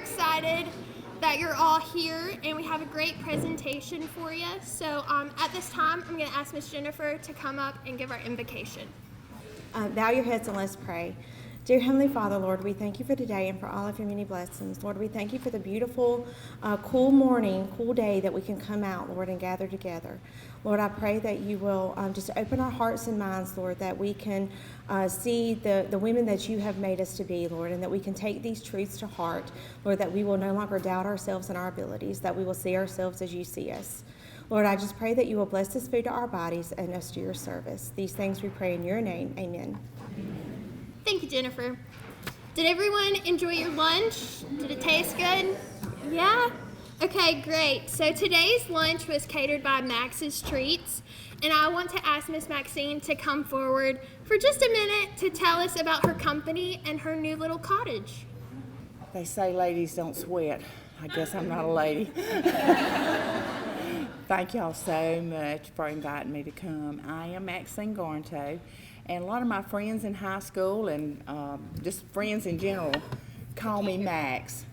excited that you're all here, and we have a great presentation for you. So at this time, I'm going to ask Miss Jennifer to come up and give our invocation. Bow your heads and let's pray. Dear Heavenly Father, Lord, we thank you for today and for all of your many blessings. Lord, we thank you for the beautiful, cool morning, cool day that we can come out, Lord, and gather together. Lord, I pray that you will just open our hearts and minds, Lord, that we can see the women that you have made us to be, Lord, and that we can take these truths to heart, Lord, that we will no longer doubt ourselves and our abilities, that we will see ourselves as you see us. Lord, I just pray that you will bless this food to our bodies and us to your service. These things we pray in your name. Amen. Thank you, Jennifer. Did everyone enjoy your lunch? Did it taste good? Yeah? Okay, great. So today's lunch was catered by Max's Treats, and I want to ask Miss Maxine to come forward for just a minute to tell us about her company and her new little cottage. They say ladies don't sweat. I guess I'm not a lady. Thank y'all so much for inviting me to come. I am Maxine Garnto, and a lot of my friends in high school and just friends in general call me Max.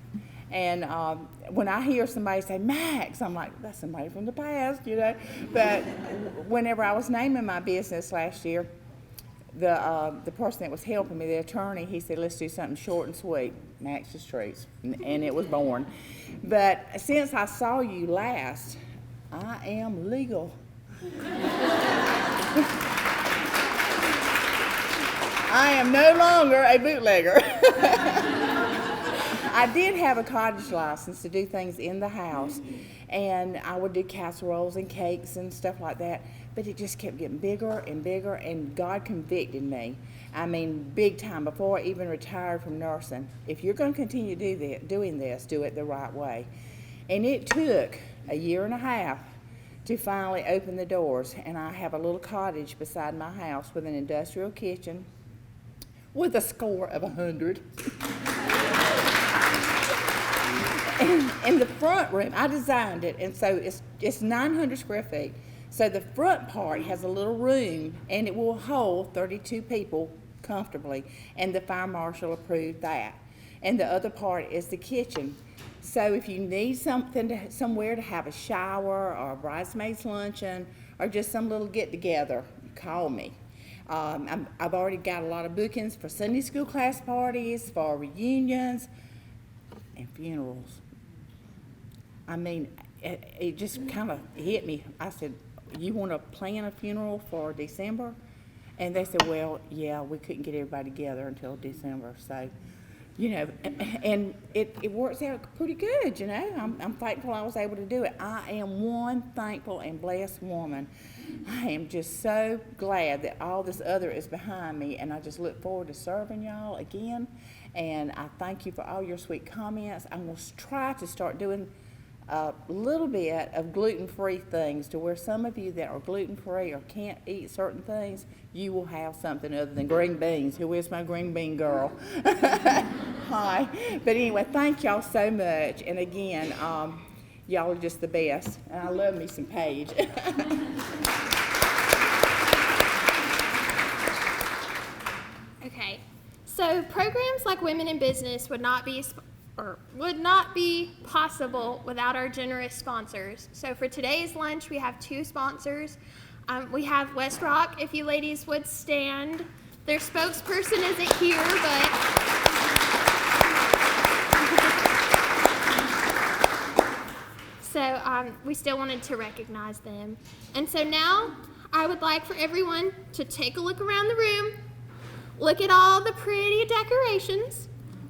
And when I hear somebody say Max, I'm like, that's somebody from the past, you know. But whenever I was naming my business last year, the person that was helping me, the attorney, he said, let's do something short and sweet, Max's Treats, and it was born. But since I saw you last, I am legal. I am no longer a bootlegger. I did have a cottage license to do things in the house, and I would do casseroles and cakes and stuff like that, but it just kept getting bigger and bigger, and God convicted me. I mean, big time, before I even retired from nursing. If you're going to continue doing this, do it the right way. And it took a year and a half to finally open the doors, and I have a little cottage beside my house with an industrial kitchen with a score of 100. In the front room, I designed it, and so it's 900 square feet. So the front part has a little room, and it will hold 32 people comfortably, and the fire marshal approved that. And the other part is the kitchen. So if you need somewhere to have a shower or a bridesmaid's luncheon or just some little get-together, call me. I've already got a lot of bookings for Sunday school class parties, for reunions, and funerals. I mean, it just kind of hit me. I said, you want to plan a funeral for December? And they said, well, yeah, we couldn't get everybody together until December. So, you know, and it works out pretty good, you know. I'm thankful I was able to do it. I am one thankful and blessed woman. I am just so glad that all this other is behind me, and I just look forward to serving y'all again. And I thank you for all your sweet comments. I'm going to try to start doing a little bit of gluten-free things to where some of you that are gluten-free or can't eat certain things, you will have something other than green beans. Who is my green bean girl? Hi. But anyway, thank y'all so much. And again, y'all are just the best. And I love me some Paige. Okay, so programs like Women in Business would not be possible without our generous sponsors. So for today's lunch, we have two sponsors. We have West Rock, if you ladies would stand. Their spokesperson isn't here, but so we still wanted to recognize them. And so now I would like for everyone to take a look around the room, look at all the pretty decorations.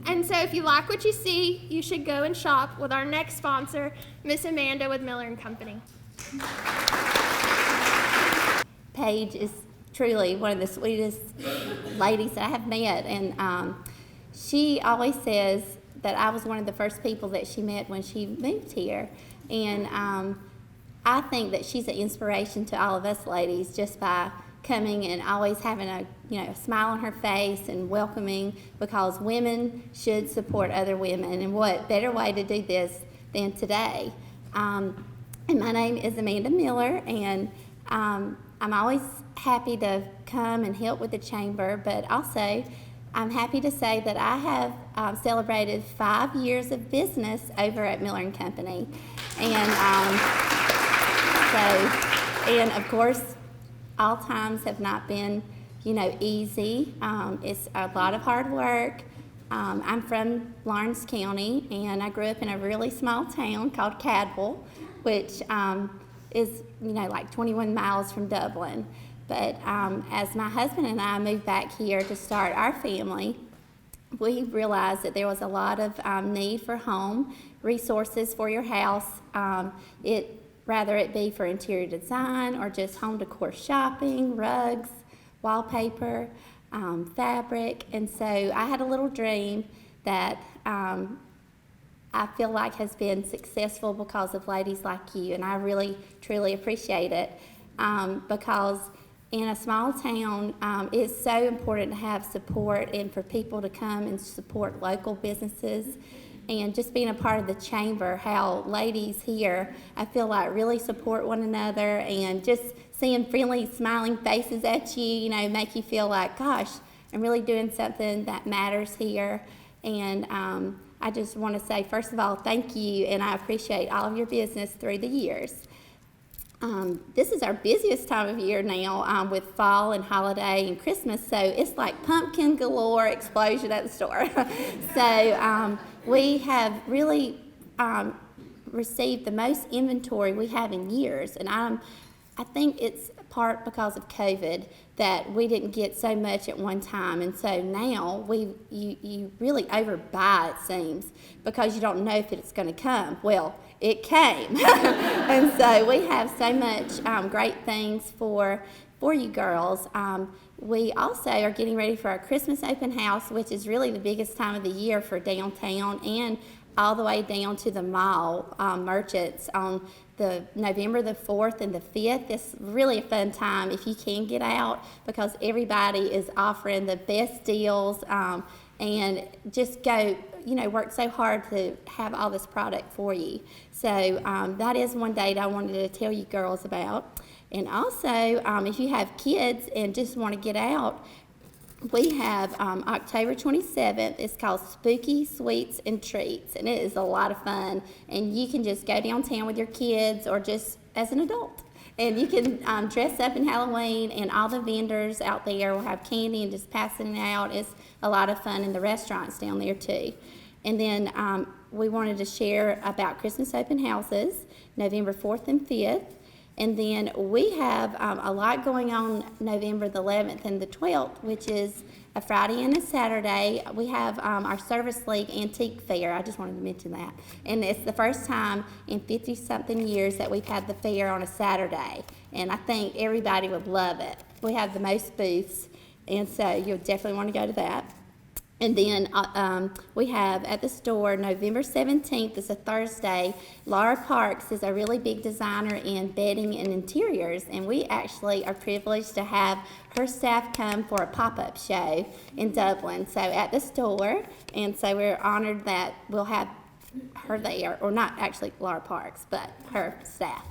And so if you like what you see, you should go and shop with our next sponsor, Miss Amanda with Miller & Company. Paige is truly one of the sweetest ladies that I have met, and she always says that I was one of the first people that she met when she moved here, and I think that she's an inspiration to all of us ladies just by coming and always having a smile on her face and welcoming, because women should support other women, and what better way to do this than today. And my name is Amanda Miller, and I'm always happy to come and help with the chamber, but also I'm happy to say that I have celebrated 5 years of business over at Miller & Company. And and of course, all times have not been, easy. It's a lot of hard work. I'm from Laurens County, and I grew up in a really small town called Cadwell, which is, like 21 miles from Dublin. But as my husband and I moved back here to start our family, we realized that there was a lot of need for home resources for your house. Rather it be for interior design or just home decor shopping, rugs, wallpaper, fabric. And so I had a little dream that I feel like has been successful because of ladies like you, and I really, truly appreciate it because in a small town, it's so important to have support and for people to come and support local businesses. And just being a part of the chamber, how ladies here, I feel like really support one another, and just seeing friendly, smiling faces at you, make you feel like, gosh, I'm really doing something that matters here. And I just want to say, first of all, thank you, and I appreciate all of your business through the years. This is our busiest time of year now with fall and holiday and Christmas, so it's like pumpkin galore explosion at the store. So we have really received the most inventory we have in years, and I think it's part because of COVID that we didn't get so much at one time, and so now you really overbuy, it seems, because you don't know if it's going to come. Well, it came. And so we have so much great things for you girls. We also are getting ready for our Christmas open house, which is really the biggest time of the year for downtown and all the way down to the mall merchants on the November the 4th and the 5th. It's really a fun time if you can get out, because everybody is offering the best deals, and just go, work so hard to have all this product for you. So that is one date I wanted to tell you girls about. And also, if you have kids and just want to get out, we have October 27th. It's called Spooky Sweets and Treats, and it is a lot of fun. And you can just go downtown with your kids or just as an adult. And you can dress up in Halloween, and all the vendors out there will have candy and just passing it out. It's a lot of fun, and the restaurants down there too. And then we wanted to share about Christmas open houses, November 4th and 5th. And then we have a lot going on November the 11th and the 12th, which is a Friday and a Saturday. We have our Service League Antique Fair. I just wanted to mention that. And it's the first time in 50-something years that we've had the fair on a Saturday. And I think everybody would love it. We have the most booths, and so you'll definitely want to go to that. And then we have at the store November 17th, it's a Thursday. Laura Parks is a really big designer in bedding and interiors, and we actually are privileged to have her staff come for a pop-up show in Dublin, so at the store. And so we're honored that we'll have her there, or not actually Laura Parks, but her staff.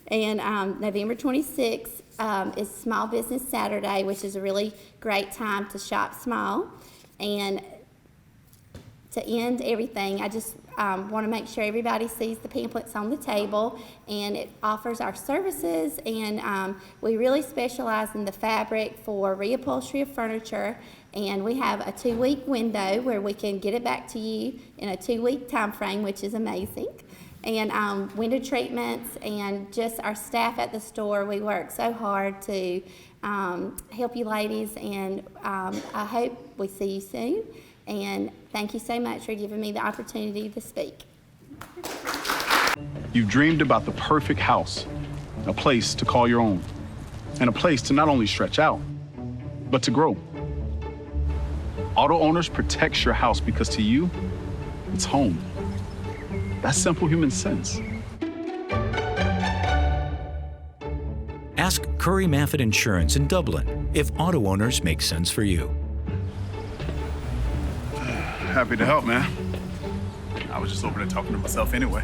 And November 26th is Small Business Saturday, which is a really great time to shop small. And to end everything, I just want to make sure everybody sees the pamphlets on the table, and it offers our services, and we really specialize in the fabric for reupholstery of furniture, and we have a 2-week window where we can get it back to you in a 2-week time frame, which is amazing. And window treatments, and just our staff at the store, we work so hard to help you ladies, and I hope we see you soon. And thank you so much for giving me the opportunity to speak. You've dreamed about the perfect house, a place to call your own, and a place to not only stretch out, but to grow. Auto Owners protects your house because to you, it's home. That's simple human sense. Ask Curry Maffett Insurance in Dublin if Auto Owners make sense for you. Happy to help, man. I was just over there talking to myself anyway.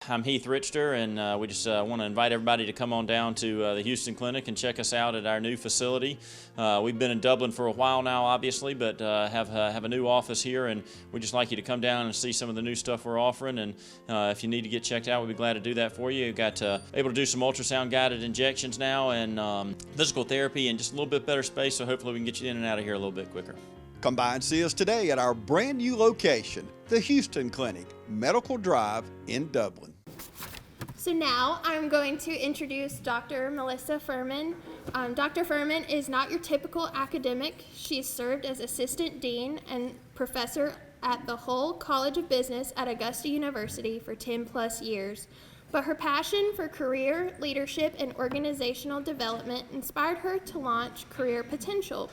I'm Heath Richter, and we just want to invite everybody to come on down to the Houston Clinic and check us out at our new facility. We've been in Dublin for a while now, obviously, but have a new office here, and we'd just like you to come down and see some of the new stuff we're offering. And if you need to get checked out, we'd be glad to do that for you. We've got able to do some ultrasound-guided injections now, and physical therapy, and just a little bit better space, so hopefully we can get you in and out of here a little bit quicker. Come by and see us today at our brand new location, the Houston Clinic, Medical Drive in Dublin. So now I'm going to introduce Dr. Melissa Furman. Dr. Furman is not your typical academic. She's served as Assistant Dean and Professor at the Hull College of Business at Augusta University for 10 plus years. But her passion for career, leadership, and organizational development inspired her to launch Career Potential,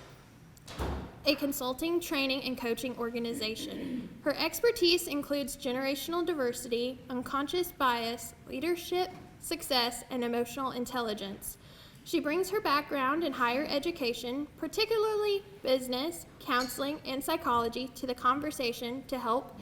a consulting, training, and coaching organization. Her expertise includes generational diversity, unconscious bias, leadership, success, and emotional intelligence. She brings her background in higher education, particularly business, counseling, and psychology, to the conversation to help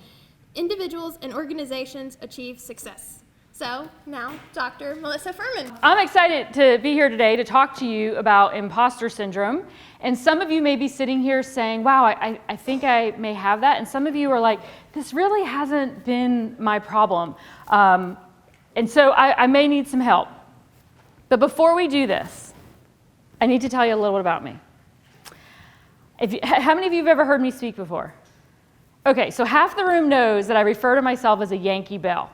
individuals and organizations achieve success. So now, Dr. Melissa Furman. I'm excited to be here today to talk to you about imposter syndrome. And some of you may be sitting here saying, wow, I think I may have that. And some of you are like, this really hasn't been my problem. And so I may need some help. But before we do this, I need to tell you a little bit about me. How many of you have ever heard me speak before? Okay, so half the room knows that I refer to myself as a Yankee Belle.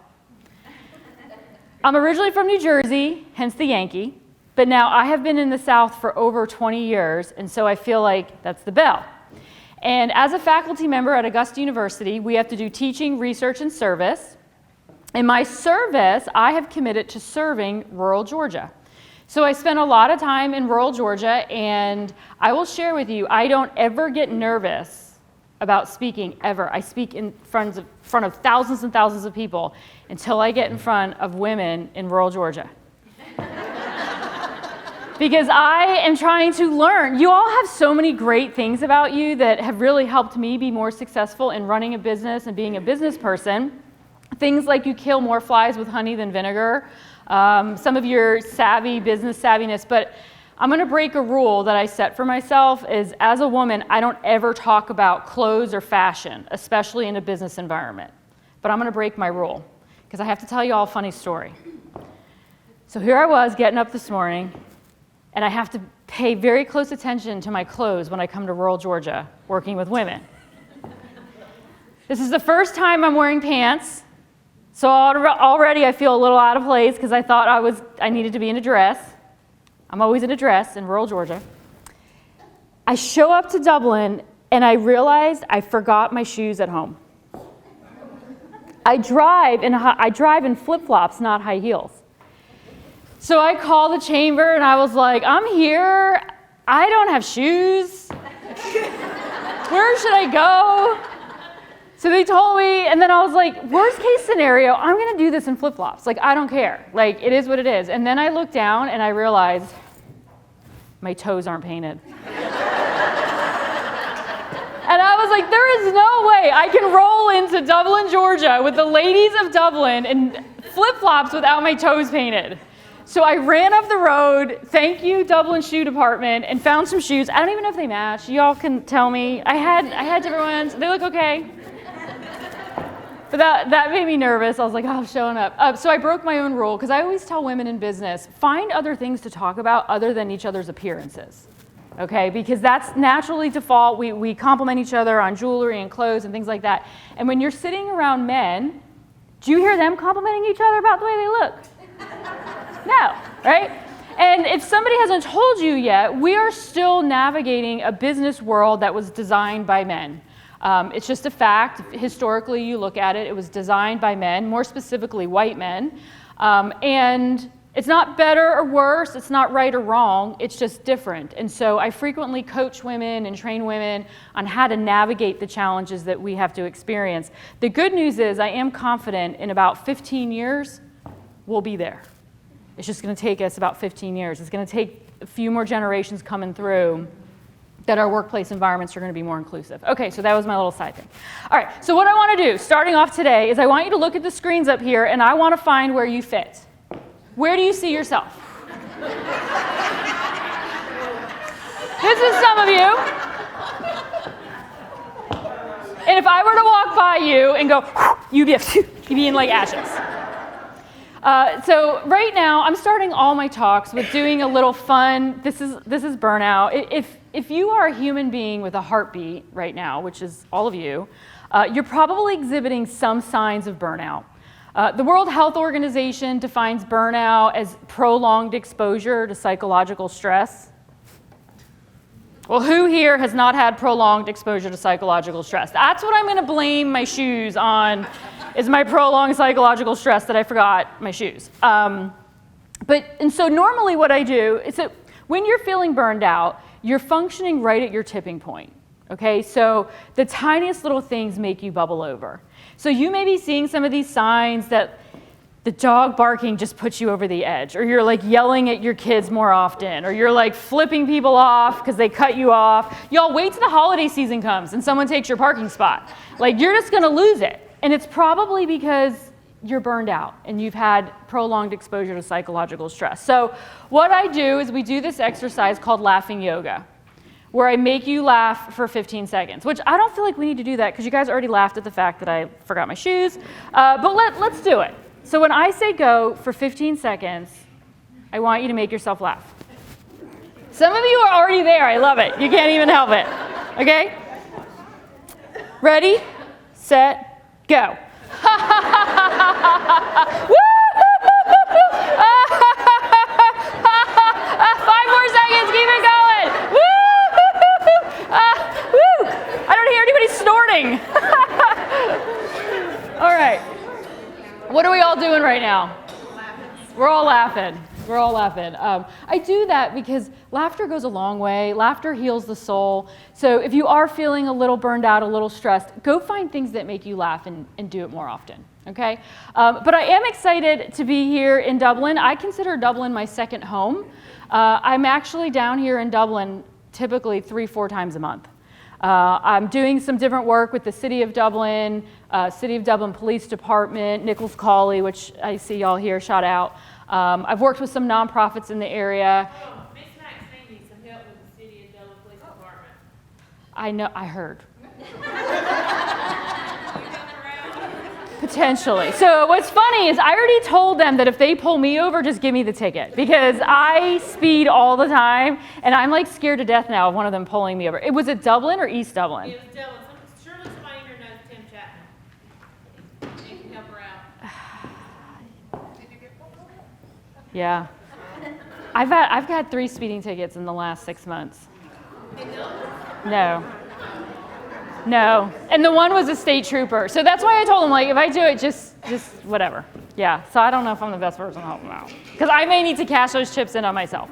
I'm originally from New Jersey, hence the Yankee, but now I have been in the South for over 20 years, and so I feel like that's the Belle. And as a faculty member at Augusta University, we have to do teaching, research, and service. In my service, I have committed to serving rural Georgia. So I spent a lot of time in rural Georgia, and I will share with you, I don't ever get nervous about speaking, ever. I speak in front of thousands and thousands of people until I get in front of women in rural Georgia. Because I am trying to learn. You all have so many great things about you that have really helped me be more successful in running a business and being a business person. Things like you kill more flies with honey than vinegar. Some of your business savviness, but I'm going to break a rule that I set for myself is, as a woman, I don't ever talk about clothes or fashion, especially in a business environment. But I'm going to break my rule, because I have to tell you all a funny story. So here I was getting up this morning, and I have to pay very close attention to my clothes when I come to rural Georgia working with women. This is the first time I'm wearing pants, so already I feel a little out of place because I thought I needed to be in a dress. I'm always in a dress in rural Georgia. I show up to Dublin and I realized I forgot my shoes at home. I drive in flip-flops, not high heels. So I call the chamber and I was like, I'm here, I don't have shoes. Where should I go? So they told me, and then I was like, worst case scenario, I'm gonna do this in flip-flops. Like, I don't care. Like, it is what it is. And then I looked down and I realized my toes aren't painted. And I was like, there is no way I can roll into Dublin, Georgia with the ladies of Dublin in flip-flops without my toes painted. So I ran up the road, thank you Dublin Shoe Department, and found some shoes. I don't even know if they match. Y'all can tell me. I had different ones. They look okay. But that made me nervous. I was like, oh, I'm showing up. So I broke my own rule, because I always tell women in business, find other things to talk about other than each other's appearances. Okay, because that's naturally default. We compliment each other on jewelry and clothes and things like that. And when you're sitting around men, do you hear them complimenting each other about the way they look? No, right? And if somebody hasn't told you yet, we are still navigating a business world that was designed by men. It's just a fact. Historically, you look at it, it was designed by men, more specifically white men. And it's not better or worse, it's not right or wrong, it's just different. And so I frequently coach women and train women on how to navigate the challenges that we have to experience. The good news is I am confident in about 15 years, we'll be there. It's just gonna take us about 15 years. It's gonna take a few more generations coming through that our workplace environments are going to be more inclusive. Okay, so that was my little side thing. All right, so what I want to do, starting off today, is I want you to look at the screens up here, and I want to find where you fit. Where do you see yourself? This is some of you. And if I were to walk by you and go, you'd be in like ashes. So right now, I'm starting all my talks with doing a little fun. This is burnout. If you are a human being with a heartbeat right now, which is all of you, you're probably exhibiting some signs of burnout. The World Health Organization defines burnout as prolonged exposure to psychological stress. Well, who here has not had prolonged exposure to psychological stress? That's what I'm going to blame my shoes on, is my prolonged psychological stress that I forgot my shoes. And so normally what I do is that when you're feeling burned out, you're functioning right at your tipping point, okay? So the tiniest little things make you bubble over. So you may be seeing some of these signs that the dog barking just puts you over the edge, or you're like yelling at your kids more often, or you're like flipping people off because they cut you off. Y'all wait till the holiday season comes and someone takes your parking spot. Like, you're just gonna lose it. And it's probably because you're burned out and you've had prolonged exposure to psychological stress. So what I do is we do this exercise called laughing yoga, where I make you laugh for 15 seconds, which I don't feel like we need to do that because you guys already laughed at the fact that I forgot my shoes. But let's do it. So when I say go for 15 seconds, I want you to make yourself laugh. Some of you are already there. I love it. You can't even help it. Okay? Ready, set, go. 5 more seconds. Keep it going. I don't hear anybody snorting. All right. What are we all doing right now? We're all laughing. We're all laughing. I do that because laughter goes a long way. Laughter heals the soul. So if you are feeling a little burned out, a little stressed, go find things that make you laugh and do it more often, okay? But I am excited to be here in Dublin. I consider Dublin my second home. I'm actually down here in Dublin typically 3-4 times a month. I'm doing some different work with the City of Dublin Police Department, Nichols Cawley, which I see y'all here, shout out. I've worked with some nonprofits in the area. Oh, Miss Maxine needs some help with the City of Dublin Police Department. I know, I heard. Potentially. So what's funny is I already told them that if they pull me over, just give me the ticket, because I speed all the time, and I'm like scared to death now of one of them pulling me over. Was it Dublin or East Dublin? It was Dublin. Surely somebody here knows Tim Chapman. You can help her out. Yeah. I've had 3 speeding tickets in the last 6 months. No. And the one was a state trooper. So that's why I told him, like, if I do it, just whatever. Yeah, so I don't know if I'm the best person to help him out, because I may need to cash those chips in on myself.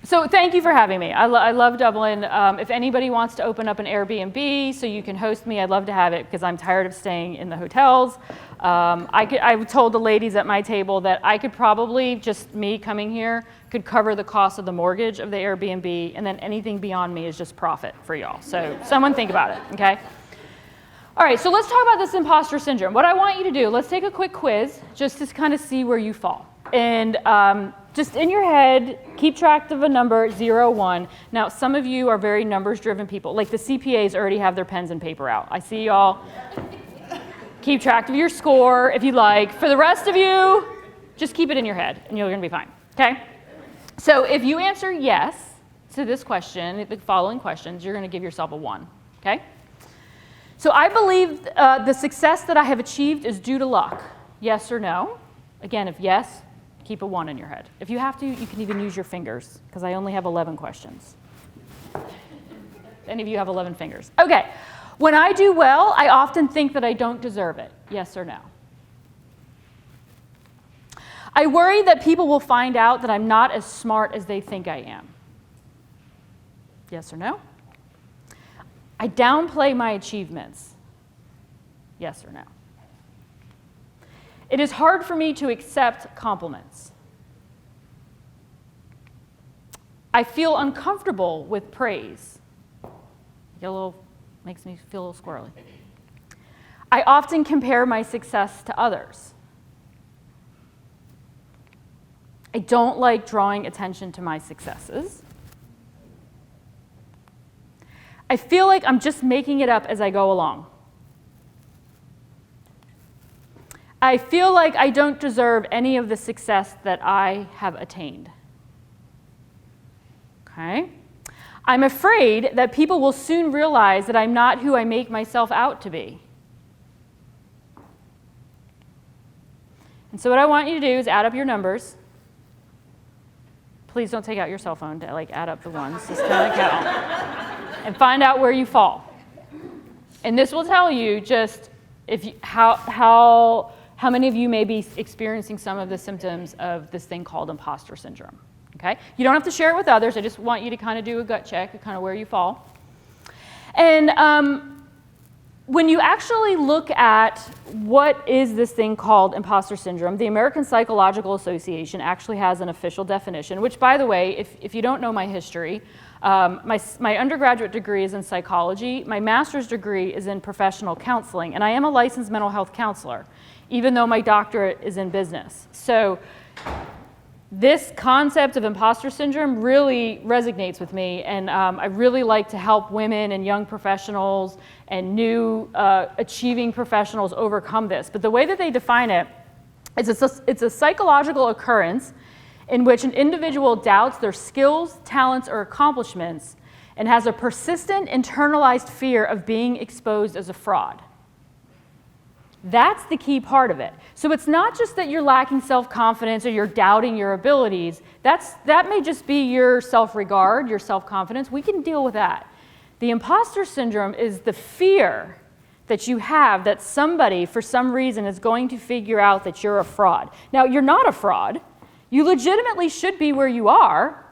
So thank you for having me. I love Dublin. If anybody wants to open up an Airbnb so you can host me, I'd love to have it, because I'm tired of staying in the hotels. I told the ladies at my table that I could probably, just me coming here, could cover the cost of the mortgage of the Airbnb, and then anything beyond me is just profit for y'all. So someone think about it, okay? All right, so let's talk about this imposter syndrome. What I want you to do, let's take a quick quiz just to kind of see where you fall. And just in your head, keep track of a number, 0, 1. Now, some of you are very numbers-driven people. Like the CPAs already have their pens and paper out. I see y'all. Keep track of your score if you like. For the rest of you, just keep it in your head, and you're going to be fine, okay? So if you answer yes to this question, the following questions, you're going to give yourself a 1, okay? So I believe the success that I have achieved is due to luck. Yes or no? Again, if yes, keep a 1 in your head. If you have to, you can even use your fingers, because I only have 11 questions. Any of you have 11 fingers? Okay. When I do well, I often think that I don't deserve it. Yes or no? I worry that people will find out that I'm not as smart as they think I am. Yes or no? I downplay my achievements. Yes or no? It is hard for me to accept compliments. I feel uncomfortable with praise. Yellow makes me feel a little squirrely. I often compare my success to others. I don't like drawing attention to my successes. I feel like I'm just making it up as I go along. I feel like I don't deserve any of the success that I have attained. Okay? I'm afraid that people will soon realize that I'm not who I make myself out to be. And so what I want you to do is add up your numbers. Please don't take out your cell phone to add up the ones. Just kind of count and find out where you fall. And this will tell you just how many of you may be experiencing some of the symptoms of this thing called imposter syndrome. Okay? You don't have to share it with others. I just want you to kind of do a gut check of kind of where you fall. And when you actually look at what is this thing called imposter syndrome, the American Psychological Association actually has an official definition, which, by the way, if you don't know my history, my undergraduate degree is in psychology. My master's degree is in professional counseling, and I am a licensed mental health counselor, even though my doctorate is in business. So this concept of imposter syndrome really resonates with me, and I really like to help women and young professionals and new achieving professionals overcome this. But the way that they define it is it's a psychological occurrence in which an individual doubts their skills, talents, or accomplishments and has a persistent internalized fear of being exposed as a fraud. That's the key part of it. So it's not just that you're lacking self-confidence or you're doubting your abilities. That may just be your self-regard, your self-confidence. We can deal with that. The imposter syndrome is the fear that you have that somebody, for some reason, is going to figure out that you're a fraud. Now, you're not a fraud. You legitimately should be where you are.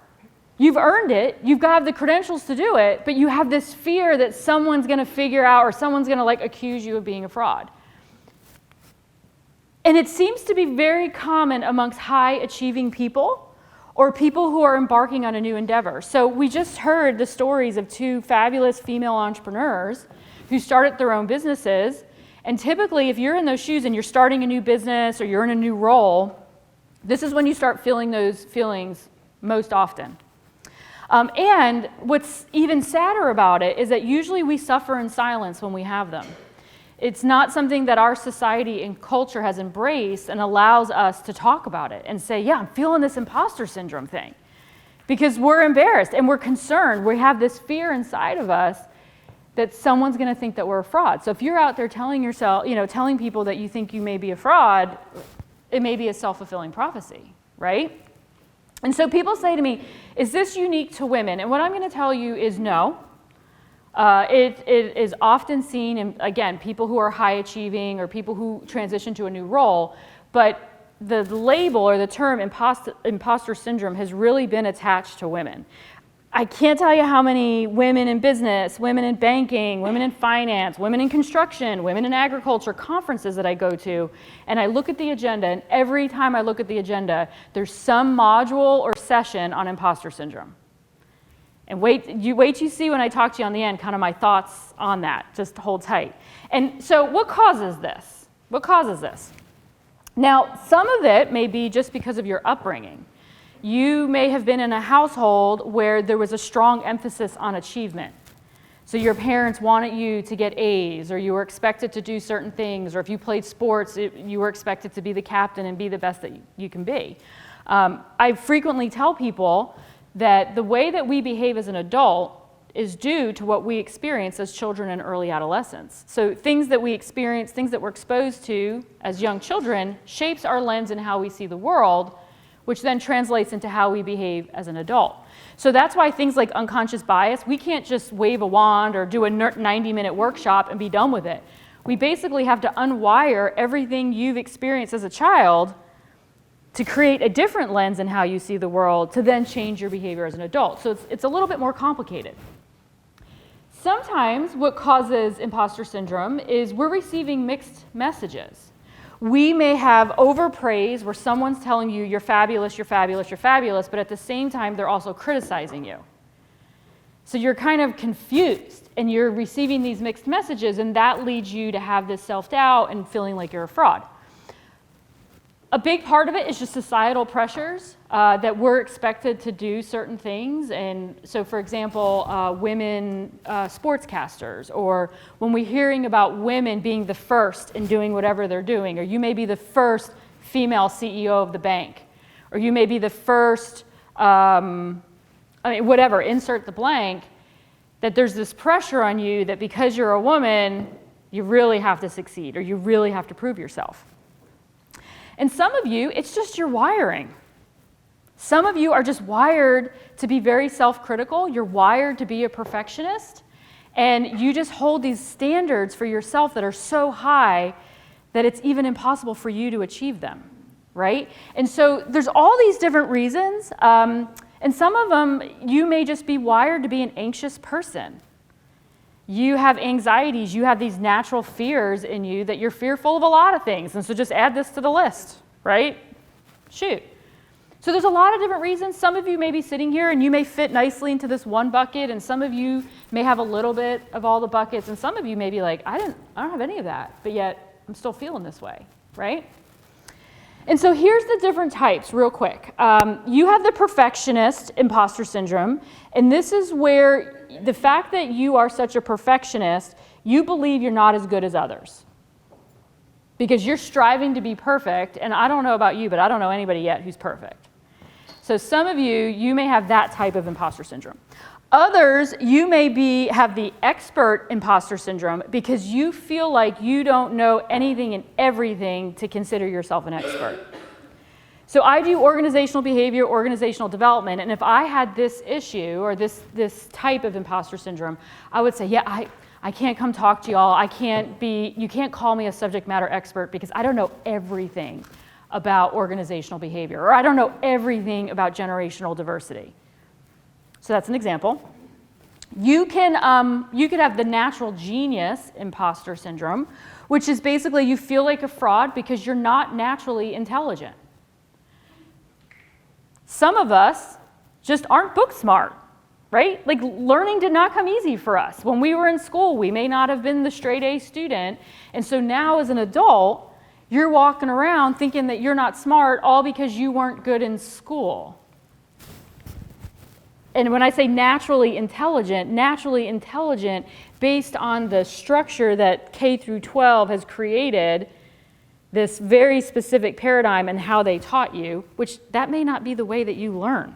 You've earned it. You've got the credentials to do it, but you have this fear that someone's going to figure out or someone's going to accuse you of being a fraud. And it seems to be very common amongst high-achieving people or people who are embarking on a new endeavor. So we just heard the stories of two fabulous female entrepreneurs who started their own businesses. And typically, if you're in those shoes and you're starting a new business or you're in a new role, this is when you start feeling those feelings most often. And what's even sadder about it is that usually we suffer in silence when we have them. It's not something that our society and culture has embraced and allows us to talk about it and say, yeah, I'm feeling this imposter syndrome thing. Because we're embarrassed and we're concerned. We have this fear inside of us that someone's going to think that we're a fraud. So if you're out there telling yourself, telling people that you think you may be a fraud, it may be a self-fulfilling prophecy, right? And so people say to me, is this unique to women? And what I'm going to tell you is no. It is often seen in, again, people who are high achieving or people who transition to a new role, but the label or the term imposter syndrome has really been attached to women. I can't tell you how many women in business, women in banking, women in finance, women in construction, women in agriculture conferences that I go to, and I look at the agenda, and every time I look at the agenda, there's some module or session on imposter syndrome. And wait till you see when I talk to you on the end, kind of my thoughts on that. Just hold tight. And so what causes this? What causes this? Now, some of it may be just because of your upbringing. You may have been in a household where there was a strong emphasis on achievement. So your parents wanted you to get A's, or you were expected to do certain things, or if you played sports, you were expected to be the captain and be the best that you can be. I frequently tell people that the way that we behave as an adult is due to what we experience as children and early adolescents. So things that we experience, things that we're exposed to as young children, shapes our lens and how we see the world, which then translates into how we behave as an adult. So that's why things like unconscious bias, we can't just wave a wand or do a 90-minute workshop and be done with it. We basically have to unwire everything you've experienced as a child to create a different lens in how you see the world, to then change your behavior as an adult. So it's a little bit more complicated. Sometimes what causes imposter syndrome is we're receiving mixed messages. We may have overpraise where someone's telling you you're fabulous, you're fabulous, you're fabulous, but at the same time, they're also criticizing you. So you're kind of confused and you're receiving these mixed messages, and that leads you to have this self-doubt and feeling like you're a fraud. A big part of it is just societal pressures that we're expected to do certain things. And so, for example, women sportscasters, or when we're hearing about women being the first in doing whatever they're doing, or you may be the first female CEO of the bank, or you may be the first, whatever, insert the blank, that there's this pressure on you that because you're a woman, you really have to succeed, or you really have to prove yourself. And some of you, it's just your wiring. Some of you are just wired to be very self-critical. You're wired to be a perfectionist. And you just hold these standards for yourself that are so high that it's even impossible for you to achieve them, right? And so there's all these different reasons. And some of them, you may just be wired to be an anxious person. You have anxieties, you have these natural fears in you that you're fearful of a lot of things. And so just add this to the list, right? Shoot. So there's a lot of different reasons. Some of you may be sitting here and you may fit nicely into this one bucket, and some of you may have a little bit of all the buckets, and some of you may be like, I don't have any of that, but yet I'm still feeling this way, right? And so here's the different types real quick. You have the perfectionist imposter syndrome, and this is where the fact that you are such a perfectionist, you believe you're not as good as others because you're striving to be perfect. And I don't know about you, but I don't know anybody yet who's perfect. So some of you may have that type of imposter syndrome. Others, you may have the expert imposter syndrome because you feel like you don't know anything and everything to consider yourself an expert. So I do organizational behavior, organizational development, and if I had this issue or this type of imposter syndrome, I would say, yeah, I can't come talk to y'all. You can't call me a subject matter expert because I don't know everything about organizational behavior, or I don't know everything about generational diversity. So that's an example. You could have the natural genius imposter syndrome, which is basically you feel like a fraud because you're not naturally intelligent. Some of us just aren't book smart, right? Like learning did not come easy for us. When we were in school, we may not have been the straight A student. And so now as an adult, you're walking around thinking that you're not smart all because you weren't good in school. And when I say naturally intelligent based on the structure that K through 12 has created, this very specific paradigm and how they taught you, which that may not be the way that you learn,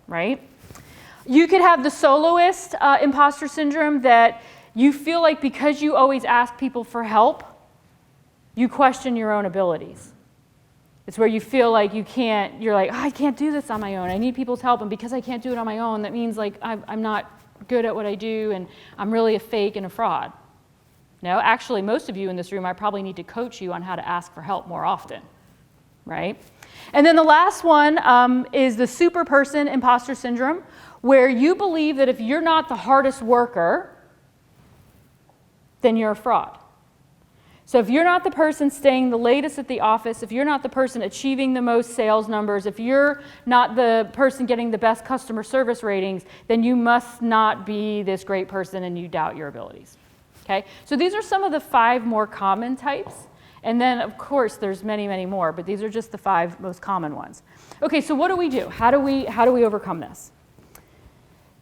right? You could have the soloist imposter syndrome that you feel like because you always ask people for help, you question your own abilities. It's where you feel like you're like, oh, I can't do this on my own. I need people's help, and because I can't do it on my own, that means like I'm not good at what I do, and I'm really a fake and a fraud. No, actually, most of you in this room, I probably need to coach you on how to ask for help more often, right? And then the last one is the super person imposter syndrome, where you believe that if you're not the hardest worker, then you're a fraud. So if you're not the person staying the latest at the office, if you're not the person achieving the most sales numbers, if you're not the person getting the best customer service ratings, then you must not be this great person and you doubt your abilities. Okay? So these are some of the 5 more common types. And then, of course, there's many, many more, but these are just the 5 most common ones. Okay, so what do we do? How do we overcome this?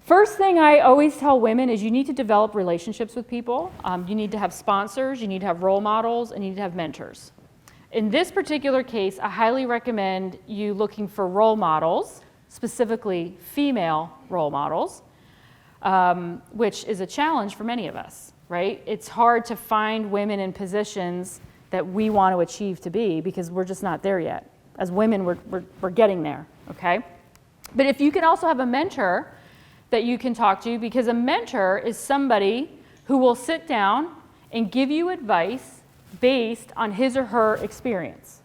First thing I always tell women is you need to develop relationships with people. You need to have sponsors, you need to have role models, and you need to have mentors. In this particular case, I highly recommend you looking for role models, specifically female role models, which is a challenge for many of us, right? It's hard to find women in positions that we want to achieve to be because we're just not there yet. As women, we're getting there, okay? But if you can also have a mentor that you can talk to, because a mentor is somebody who will sit down and give you advice based on his or her experience.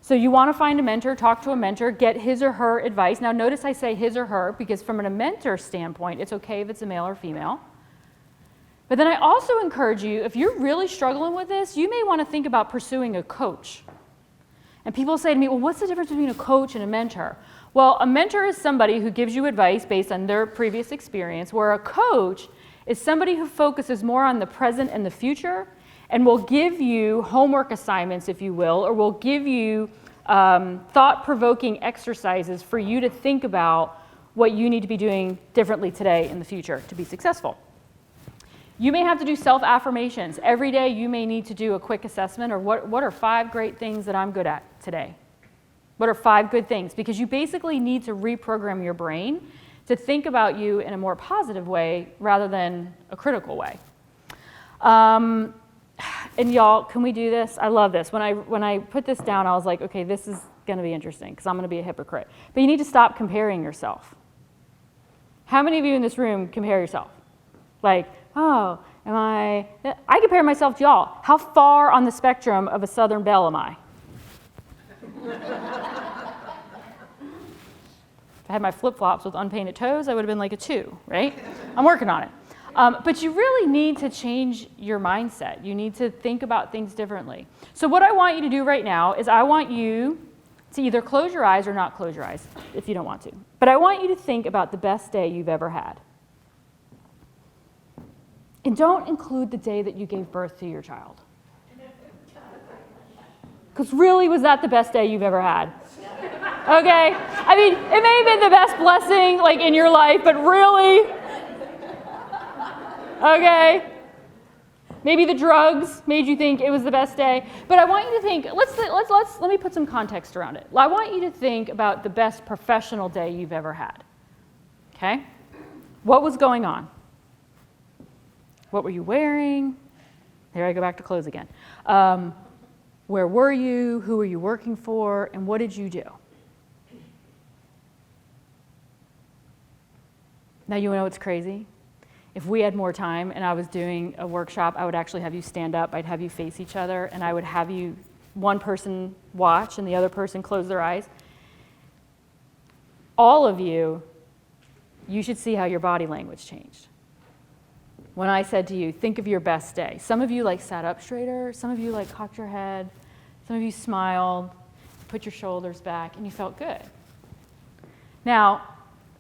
So you want to find a mentor, talk to a mentor, get his or her advice. Now notice I say his or her because from a mentor standpoint, it's okay if it's a male or female. But then I also encourage you, if you're really struggling with this, you may want to think about pursuing a coach. And people say to me, well, what's the difference between a coach and a mentor? Well, a mentor is somebody who gives you advice based on their previous experience, where a coach is somebody who focuses more on the present and the future and will give you homework assignments, if you will, or will give you thought-provoking exercises for you to think about what you need to be doing differently today in the future to be successful. You may have to do self-affirmations. Every day you may need to do a quick assessment, or what are 5 great things that I'm good at today? What are 5 good things? Because you basically need to reprogram your brain to think about you in a more positive way rather than a critical way. And y'all, can we do this? I love this. When I put this down, I was like, okay, this is going to be interesting because I'm going to be a hypocrite. But you need to stop comparing yourself. How many of you in this room compare yourself? Like, oh, I compare myself to y'all. How far on the spectrum of a Southern belle am I? If I had my flip-flops with unpainted toes, I would have been like a 2, right? I'm working on it. But you really need to change your mindset. You need to think about things differently. So what I want you to do right now is I want you to either close your eyes or not close your eyes if you don't want to. But I want you to think about the best day you've ever had. And don't include the day that you gave birth to your child. Because really, was that the best day you've ever had? Okay? I mean, it may have been the best blessing like in your life, but really? Okay? Maybe the drugs made you think it was the best day. But I want you to think, let me put some context around it. I want you to think about the best professional day you've ever had. Okay? What was going on? What were you wearing? Here I go back to clothes again. Where were you? Who were you working for? And what did you do? Now you know what's crazy? If we had more time and I was doing a workshop, I would actually have you stand up, I'd have you face each other, and I would have you, one person watch and the other person close their eyes. All of you, you should see how your body language changed. When I said to you, think of your best day. Some of you like sat up straighter, some of you like cocked your head, some of you smiled, put your shoulders back, and you felt good. Now,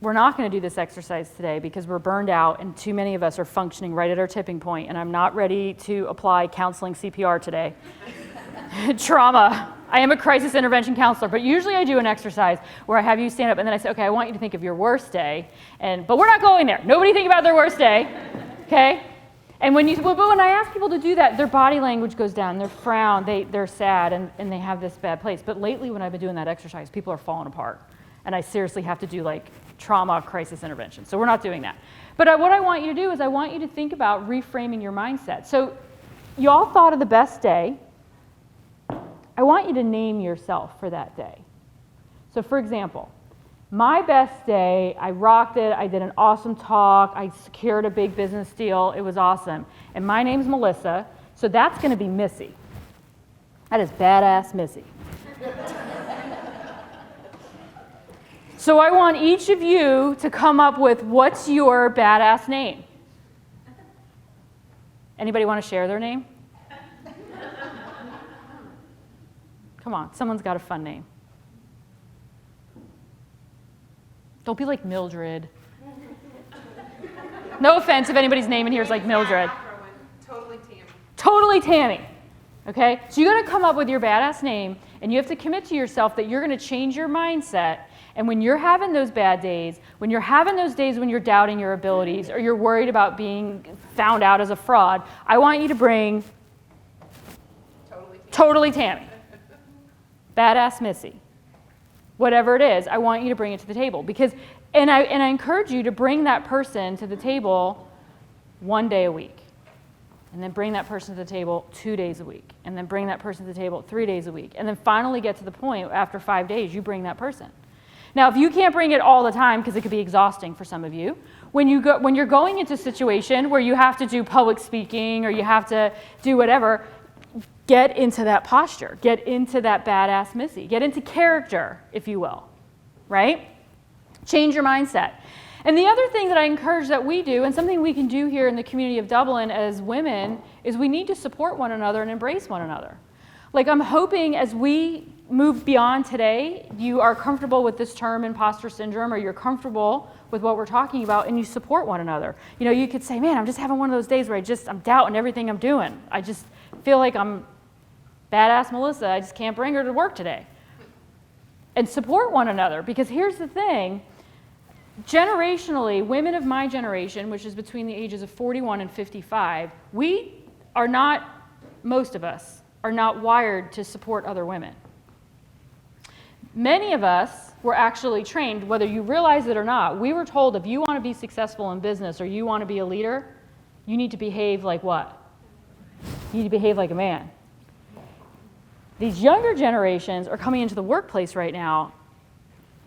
we're not going to do this exercise today because we're burned out and too many of us are functioning right at our tipping point, and I'm not ready to apply counseling CPR today. Trauma. I am a crisis intervention counselor, but usually I do an exercise where I have you stand up and then I say, okay, I want you to think of your worst day, but we're not going there. Nobody think about their worst day, okay? And when I ask people to do that, their body language goes down, they frown, they're sad, and they have this bad place. But lately when I've been doing that exercise, people are falling apart. And I seriously have to do like trauma crisis intervention. So we're not doing that. But what I want you to do is I want you to think about reframing your mindset. So you all thought of the best day. I want you to name yourself for that day. So for example, my best day, I rocked it, I did an awesome talk, I secured a big business deal, it was awesome. And my name's Melissa, so that's going to be Missy. That is badass Missy. So I want each of you to come up with what's your badass name. Anybody want to share their name? Come on, someone's got a fun name. Don't be like Mildred. No offense if anybody's name in here is like Mildred. Totally Tammy. Totally Tammy. Okay? So you got to come up with your badass name, and you have to commit to yourself that you're going to change your mindset. And when you're having those bad days, when you're having those days when you're doubting your abilities or you're worried about being found out as a fraud, I want you to bring Totally Tammy. Badass Missy. Whatever it is, I want you to bring it to the table. And I encourage you to bring that person to the table 1 day a week. And then bring that person to the table 2 days a week. And then bring that person to the table 3 days a week. And then finally get to the point after 5 days, you bring that person. Now, if you can't bring it all the time, because it could be exhausting for some of you, when you're going into a situation where you have to do public speaking or you have to do whatever, get into that posture. Get into that badass Missy. Get into character, if you will, right? Change your mindset. And the other thing that I encourage that we do, and something we can do here in the community of Dublin as women, is we need to support one another and embrace one another. Like, I'm hoping as we move beyond today, you are comfortable with this term imposter syndrome, or you're comfortable with what we're talking about, and you support one another. You know, you could say, man, I'm just having one of those days where I'm doubting everything I'm doing. I just feel like I'm badass Melissa. I just can't bring her to work today. And support one another, because here's the thing. Generationally, women of my generation, which is between the ages of 41 and 55, most of us are not wired to support other women. Many of us were actually trained, whether you realize it or not, we were told if you want to be successful in business or you want to be a leader, you need to behave like what? You need to behave like a man. These younger generations are coming into the workplace right now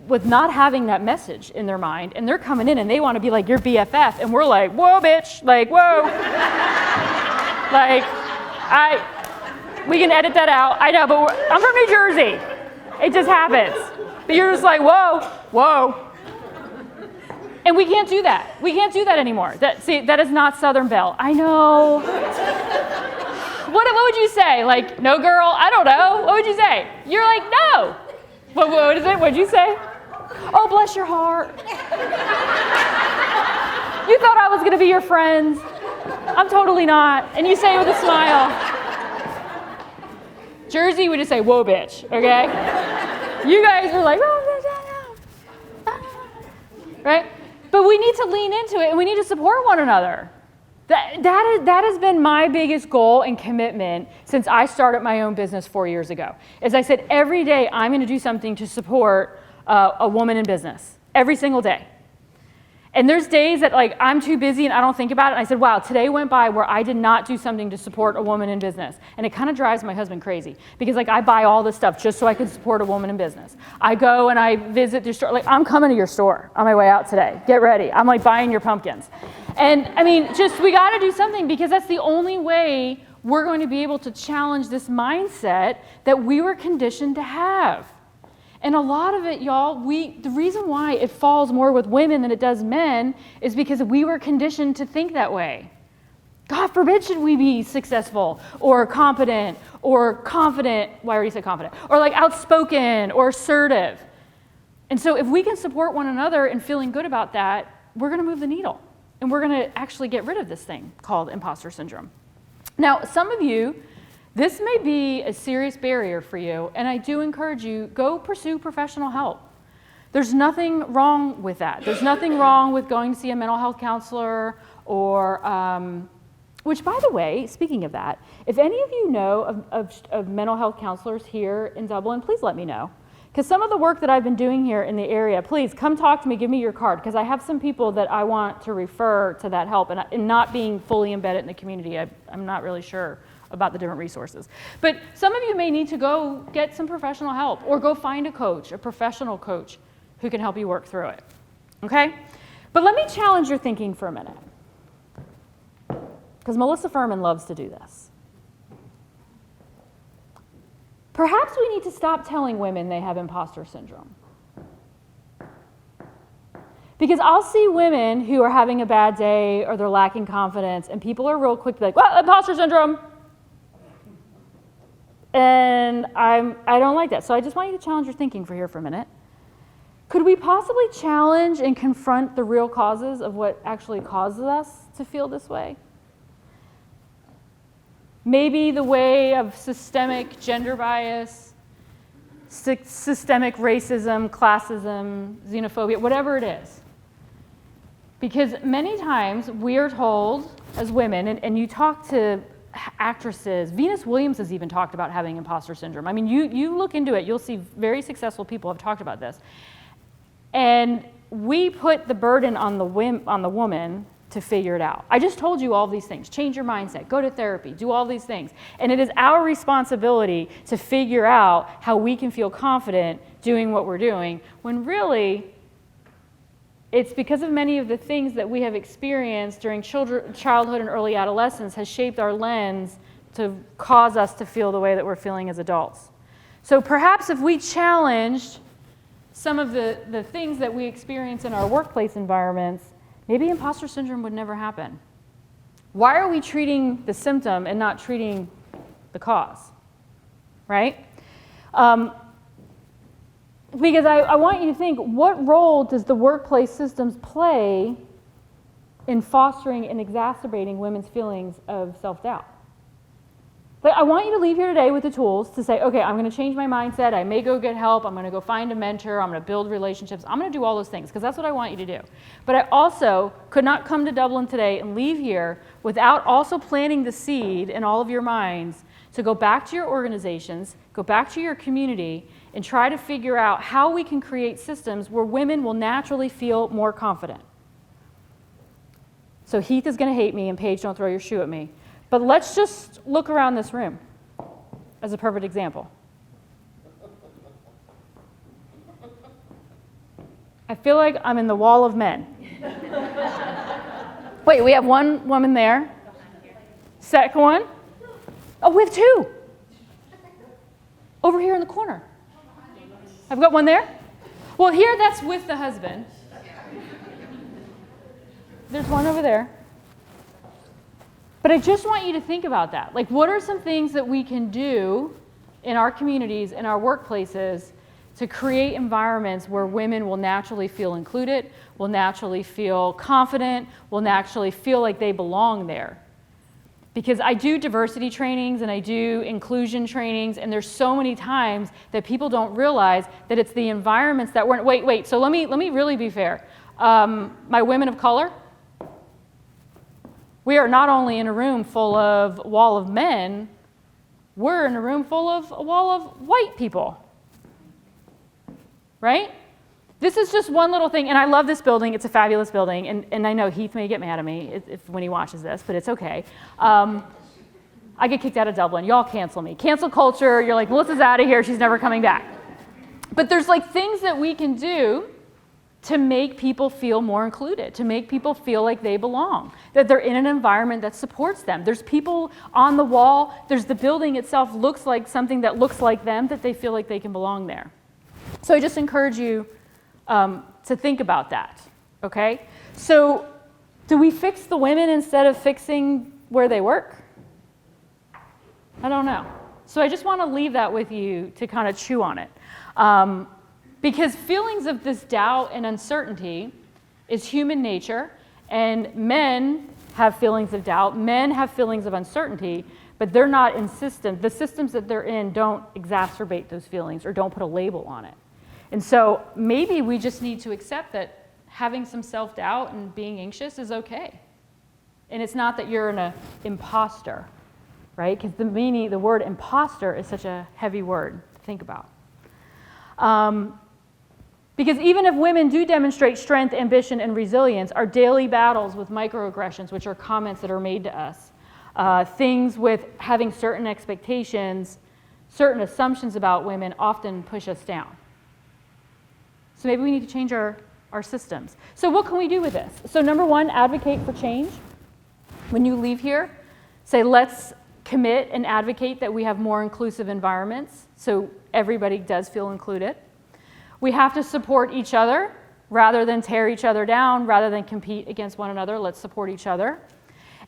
with not having that message in their mind, and they're coming in and they want to be like your BFF, and we're like, whoa, bitch, like, whoa. Like, we can edit that out. I know, but I'm from New Jersey. It just happens. But you're just like, whoa, whoa. And we can't do that. We can't do that anymore. That is not Southern Belle. I know. What would you say? Like, no, girl? I don't know. What would you say? You're like, no. What is it? What'd you say? Oh, bless your heart. You thought I was going to be your friend. I'm totally not. And you say it with a smile. Jersey would just say, whoa, bitch, okay? You guys are like, oh, right? But we need to lean into it, and we need to support one another. That has been my biggest goal and commitment since I started my own business 4 years ago. As I said, every day I'm going to do something to support a woman in business, every single day. And there's days that like I'm too busy and I don't think about it. And I said, wow, today went by where I did not do something to support a woman in business. And it kind of drives my husband crazy because like I buy all this stuff just so I can support a woman in business. I go and I visit your store. Like I'm coming to your store on my way out today. Get ready. I'm like buying your pumpkins. And I mean, just we got to do something because that's the only way we're going to be able to challenge this mindset that we were conditioned to have. And a lot of it, y'all, the reason why it falls more with women than it does men is because we were conditioned to think that way. God forbid should we be successful or competent or confident, well, I already said confident, or like outspoken or assertive. And so if we can support one another in feeling good about that, we're going to move the needle. And we're going to actually get rid of this thing called imposter syndrome. Now, some of you, this may be a serious barrier for you, and I do encourage you, go pursue professional help. There's nothing wrong with that. There's nothing wrong with going to see a mental health counselor or, which by the way, speaking of that, if any of you know of mental health counselors here in Dublin, please let me know. Because some of the work that I've been doing here in the area, please come talk to me, give me your card, because I have some people that I want to refer to that help, and not being fully embedded in the community, I'm not really sure about the different resources. But some of you may need to go get some professional help or go find a coach, a professional coach who can help you work through it, okay? But let me challenge your thinking for a minute, because Melissa Furman loves to do this. Perhaps we need to stop telling women they have imposter syndrome. Because I'll see women who are having a bad day or they're lacking confidence, and people are real quick to be like, well, imposter syndrome. And I don't like that. So I just want you to challenge your thinking for a minute. Could we possibly challenge and confront the real causes of what actually causes us to feel this way? Maybe the way of systemic gender bias, systemic racism, classism, xenophobia, whatever it is. Because many times we are told as women, and you talk to actresses, Venus Williams has even talked about having imposter syndrome. I mean, you look into it, you'll see very successful people have talked about this. And we put the burden on the woman to figure it out. I just told you all these things. Change your mindset, go to therapy, do all these things. And it is our responsibility to figure out how we can feel confident doing what we're doing, when really it's because of many of the things that we have experienced during childhood and early adolescence has shaped our lens to cause us to feel the way that we're feeling as adults. So perhaps if we challenged some of the things that we experience in our workplace environments, maybe imposter syndrome would never happen. Why are we treating the symptom and not treating the cause, right? Because I want you to think, what role does the workplace systems play in fostering and exacerbating women's feelings of self-doubt? But I want you to leave here today with the tools to say, okay, I'm going to change my mindset. I may go get help. I'm going to go find a mentor. I'm going to build relationships. I'm going to do all those things because that's what I want you to do. But I also could not come to Dublin today and leave here without also planting the seed in all of your minds to go back to your organizations, go back to your community, and try to figure out how we can create systems where women will naturally feel more confident. So Heath is going to hate me, and Paige, don't throw your shoe at me. But let's just look around this room as a perfect example. I feel like I'm in the wall of men. Wait, we have one woman there. Second one. Oh, we have two. Over here in the corner. I've got one there. Well, here that's with the husband. There's one over there. But I just want you to think about that. Like, what are some things that we can do in our communities, in our workplaces, to create environments where women will naturally feel included, will naturally feel confident, will naturally feel like they belong there? Because I do diversity trainings and I do inclusion trainings, and there's so many times that people don't realize that it's the environments that weren't, wait, so let me really be fair. My women of color, we are not only in a room full of a wall of men, we're in a room full of a wall of white people, right? This is just one little thing, and I love this building. It's a fabulous building, and I know Heath may get mad at me when he watches this, but it's okay. I get kicked out of Dublin. Y'all cancel me. Cancel culture. You're like, Melissa's out of here. She's never coming back. But there's like things that we can do to make people feel more included, to make people feel like they belong, that they're in an environment that supports them. There's people on the wall. There's the building itself looks like something that looks like them, that they feel like they can belong there. So I just encourage you to think about that, okay? So do we fix the women instead of fixing where they work? I don't know. So I just want to leave that with you to kind of chew on it. Because feelings of this doubt and uncertainty is human nature, and men have feelings of doubt, men have feelings of uncertainty, but they're not in systems. The systems that they're in don't exacerbate those feelings or don't put a label on it. And so maybe we just need to accept that having some self-doubt and being anxious is okay. And it's not that you're an imposter, right? Because the word imposter is such a heavy word to think about. Because even if women do demonstrate strength, ambition, and resilience, our daily battles with microaggressions, which are comments that are made to us, things with having certain expectations, certain assumptions about women often push us down. So maybe we need to change our systems. So what can we do with this? So number one, advocate for change. When you leave here, say let's commit and advocate that we have more inclusive environments so everybody does feel included. We have to support each other rather than tear each other down, rather than compete against one another. Let's support each other.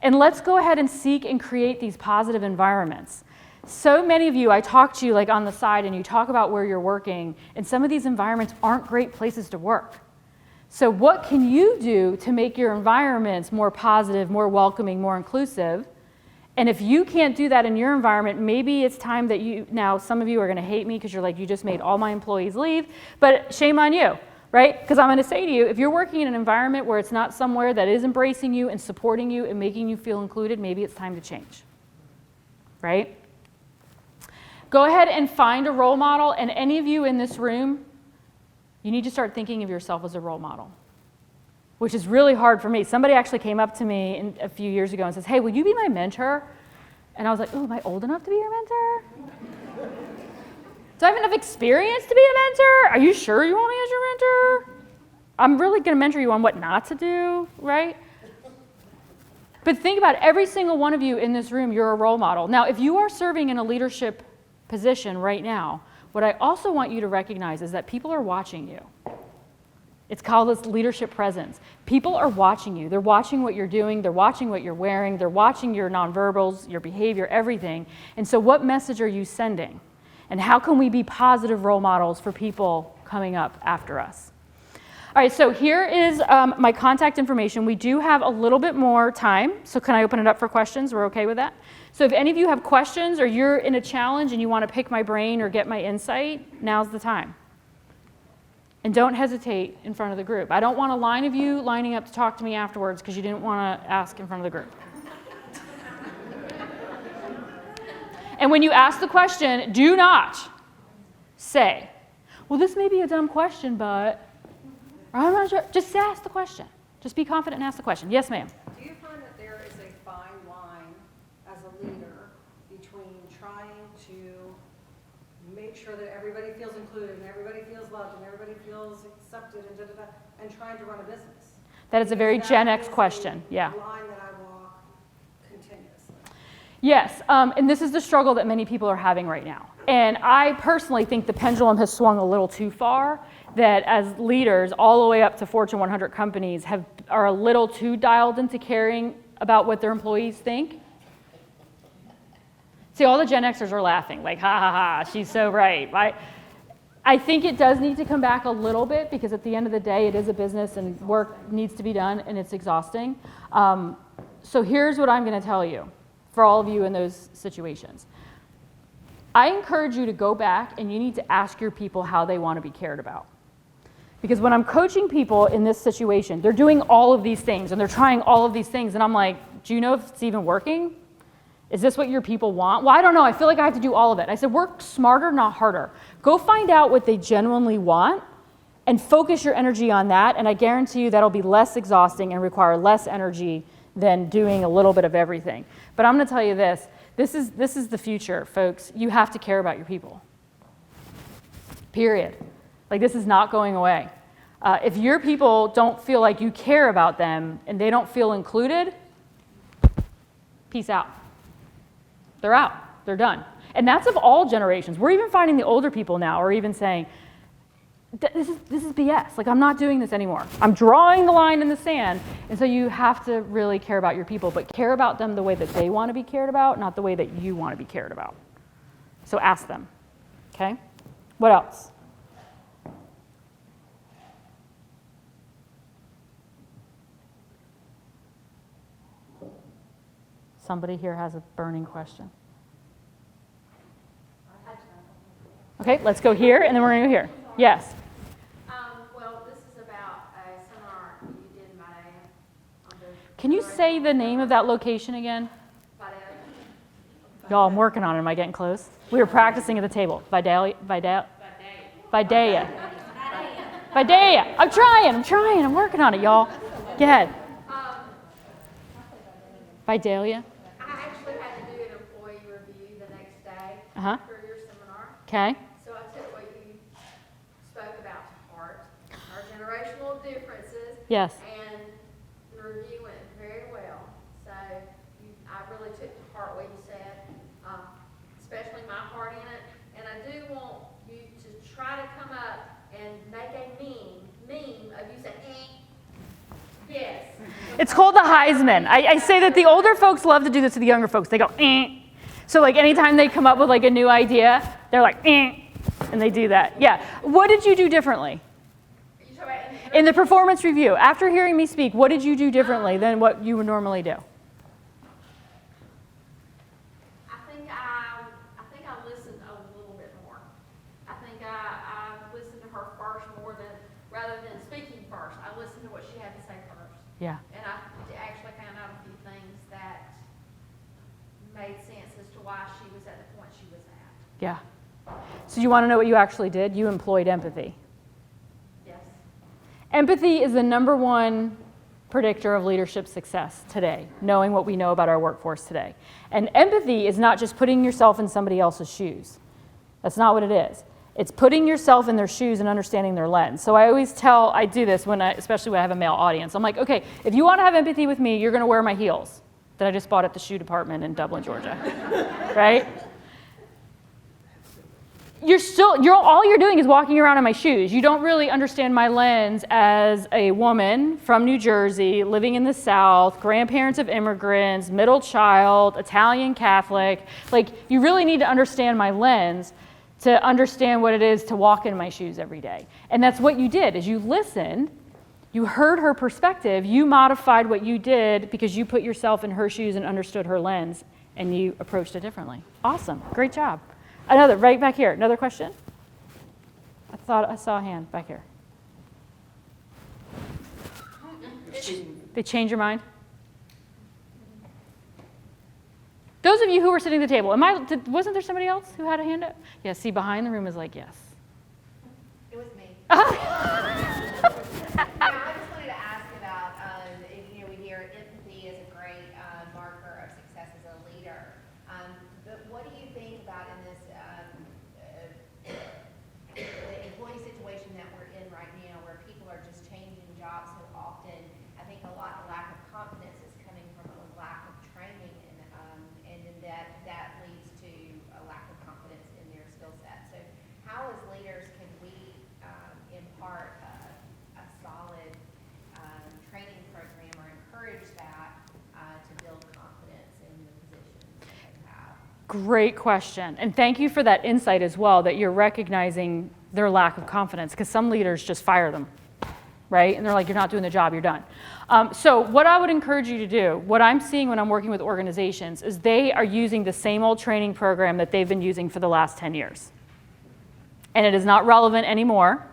And let's go ahead and seek and create these positive environments. So many of you, I talk to you like on the side and you talk about where you're working, and some of these environments aren't great places to work. So what can you do to make your environments more positive, more welcoming, more inclusive? And if you can't do that in your environment, maybe it's time that now some of you are going to hate me because you're like, you just made all my employees leave, but shame on you, right? Because I'm going to say to you, if you're working in an environment where it's not somewhere that is embracing you and supporting you and making you feel included, maybe it's time to change, right? Go ahead and find a role model, and any of you in this room, you need to start thinking of yourself as a role model, which is really hard for me. Somebody actually came up to me a few years ago and says, hey, will you be my mentor? And I was like, oh, am I old enough to be your mentor? Do I have enough experience to be a mentor? Are you sure you want me as your mentor? I'm really going to mentor you on what not to do, right? But think about it. Every single one of you in this room, you're a role model. Now, if you are serving in a leadership position right now, What I also want you to recognize is that people are watching you. It's called this leadership presence. People are watching you. They're watching what you're doing. They're watching what you're wearing. They're watching your nonverbals, your behavior, everything. And so what message are you sending? And how can we be positive role models for people coming up after us? All right, so here is my contact information. We do have a little bit more time, so can I open it up for questions? We're okay with that? So if any of you have questions or you're in a challenge and you want to pick my brain or get my insight, now's the time. And don't hesitate in front of the group. I don't want a line of you lining up to talk to me afterwards because you didn't want to ask in front of the group. And when you ask the question, do not say, well, this may be a dumb question, but I'm not sure. Just ask the question. Just be confident and ask the question. Yes, ma'am. Do you find that there is a fine line as a leader between trying to make sure that everybody feels included and everybody feels loved and everybody feels accepted and trying to run a business? That is a very Gen X question. Yeah. Line that I walk continuously. Yes, and this is the struggle that many people are having right now. And I personally think the pendulum has swung a little too far, that as leaders, all the way up to Fortune 100 companies are a little too dialed into caring about what their employees think. See, all the Gen Xers are laughing, like, ha, ha, ha, she's so right. I think it does need to come back a little bit because at the end of the day, it is a business and work needs to be done and it's exhausting. So here's what I'm going to tell you for all of you in those situations. I encourage you to go back and you need to ask your people how they want to be cared about. Because when I'm coaching people in this situation, they're doing all of these things and they're trying all of these things and I'm like, do you know if it's even working? Is this what your people want? Well, I don't know. I feel like I have to do all of it. I said, work smarter, not harder. Go find out what they genuinely want and focus your energy on that. And I guarantee you that'll be less exhausting and require less energy than doing a little bit of everything. But I'm going to tell you this. This is the future, folks. You have to care about your people. Period. Like, this is not going away. If your people don't feel like you care about them and they don't feel included, peace out. They're out. They're done. And that's of all generations. We're even finding the older people now are even saying, this is BS. Like, I'm not doing this anymore. I'm drawing the line in the sand. And so you have to really care about your people, but care about them the way that they want to be cared about, not the way that you want to be cared about. So ask them. Okay? What else? Somebody here has a burning question. Okay, let's go here, and then we're going to go here. Yes. Well, this is about a seminar you did in Vidalia. Can you say the name of that location again? Y'all, I'm working on it. Am I getting close? We were practicing at the table. Vidalia. I'm trying. I'm working on it, y'all. Go ahead. Vidalia. I actually had to do an employee review the next day Uh-huh. for your seminar. Okay. So I took what you spoke about to heart, our generational differences. Yes. And the review went very well. So I really took to heart what you said, especially my heart in it. And I do want you to try to come up and make a meme of you saying, yes. It's called the Heisman. I say that the older folks love to do this to the younger folks. They go, eh. So like anytime they come up with like a new idea, they're like, eh, and they do that. Yeah. What did you do differently? In the performance review, after hearing me speak, what did you do differently than what you would normally do? I think I listened a little bit more. I think I listened to her first rather than speaking first. I listened to what she had to say first. Yeah. And I actually found out a few things that made sense as to why she was at the point she was at. Yeah. So you want to know what you actually did? You employed empathy. Yes. Empathy is the number one predictor of leadership success today, knowing what we know about our workforce today. And empathy is not just putting yourself in somebody else's shoes. That's not what it is. It's putting yourself in their shoes and understanding their lens. So I always I do this especially when I have a male audience. I'm like, okay, if you want to have empathy with me, you're going to wear my heels that I just bought at the shoe department in Dublin, Georgia, right? all you're doing is walking around in my shoes. You don't really understand my lens as a woman from New Jersey, living in the South, grandparents of immigrants, middle child, Italian Catholic. Like, you really need to understand my lens to understand what it is to walk in my shoes every day. And that's what you did, is you listened, you heard her perspective, you modified what you did because you put yourself in her shoes and understood her lens, and you approached it differently. Awesome, great job. Another, right back here, another question? I thought I saw a hand back here. They change your mind? Those of you who were sitting at the table, wasn't there somebody else who had a hand up? Yeah, see, behind the room is like, yes. It was me. I just wanted to ask about, we hear empathy is a great marker of success as a leader. But what do you think about in this the employee situation that we're in right now, where people are just changing jobs so often? I think a lack of confidence is coming from a lack of training, and then that leads to a lack of confidence in their skill set. So how as leaders can we impart a solid training program or encourage that to build confidence in the positions that they have? Great question. And thank you for that insight as well, that you're recognizing their lack of confidence, because some leaders just fire them, right? And they're like, you're not doing the job, you're done. So what I would encourage you to do, what I'm seeing when I'm working with organizations, is they are using the same old training program that they've been using for the last 10 years. And it is not relevant anymore.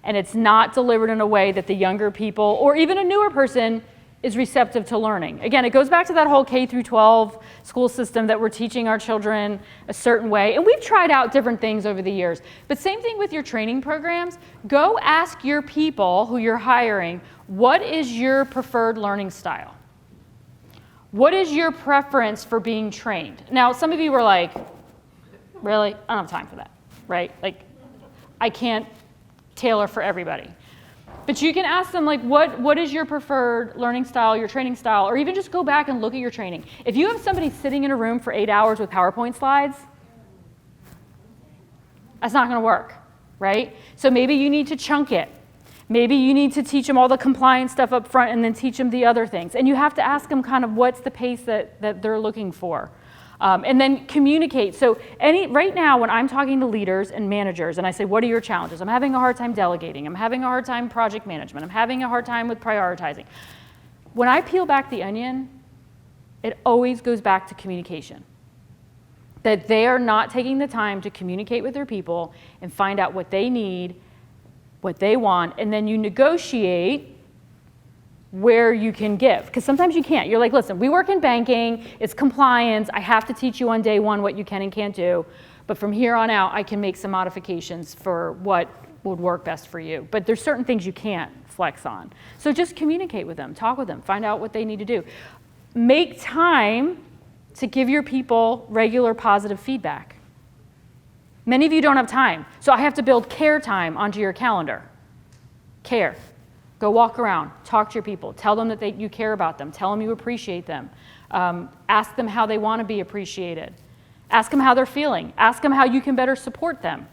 And it's not delivered in a way that the younger people, or even a newer person, is receptive to learning. Again, it goes back to that whole K through 12 school system that we're teaching our children a certain way. And we've tried out different things over the years. But same thing with your training programs. Go ask your people who you're hiring, what is your preferred learning style? What is your preference for being trained? Now, some of you were like, really? I don't have time for that, right? Like, I can't tailor for everybody. But you can ask them, like, what is your preferred learning style, your training style, or even just go back and look at your training. If you have somebody sitting in a room for 8 hours with PowerPoint slides, that's not going to work, right? So maybe you need to chunk it. Maybe you need to teach them all the compliance stuff up front and then teach them the other things. And you have to ask them kind of what's the pace that they're looking for. And then communicate. So right now when I'm talking to leaders and managers and I say, what are your challenges? I'm having a hard time delegating. I'm having a hard time project management. I'm having a hard time with prioritizing. When I peel back the onion, it always goes back to communication. That they are not taking the time to communicate with their people and find out what they need, what they want, and then you negotiate where you can give, because sometimes you can't. You're like, listen, we work in banking, it's compliance, I have to teach you on day one what you can and can't do, but from here on out I can make some modifications for what would work best for you. But there's certain things you can't flex on. So just communicate with them, talk with them, find out what they need to do. Make time to give your people regular positive feedback. Many of you don't have time, so I have to build care time onto your calendar. Care. Go walk around, talk to your people, tell them that you care about them, tell them you appreciate them, ask them how they want to be appreciated, ask them how they're feeling, ask them how you can better support them.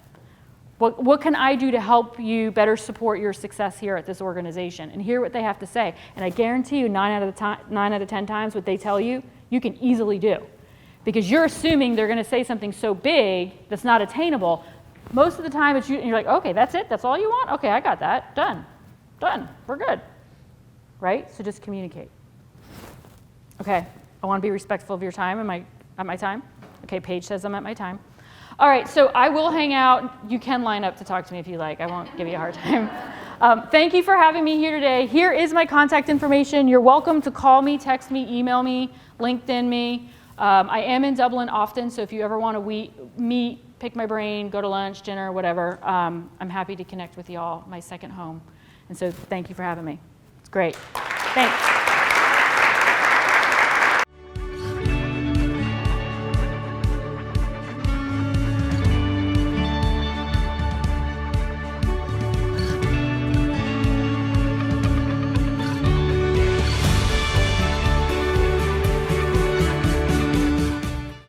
What can I do to help you better support your success here at this organization? And hear what they have to say. And I guarantee you 9 out of 10 times what they tell you, you can easily do. Because you're assuming they're going to say something so big that's not attainable. Most of the time it's you, and you're like, okay, that's it? That's all you want? Okay, I got that. Done. Done. We're good. Right? So just communicate. Okay. I want to be respectful of your time. Am I at my time? Okay, Paige says I'm at my time. All right, so I will hang out. You can line up to talk to me if you like. I won't give you a hard time. Thank you for having me here today. Here is my contact information. You're welcome to call me, text me, email me, LinkedIn me. I am in Dublin often, so if you ever want to meet, pick my brain, go to lunch, dinner, whatever, I'm happy to connect with you all, my second home. And so thank you for having me. It's great. Thanks.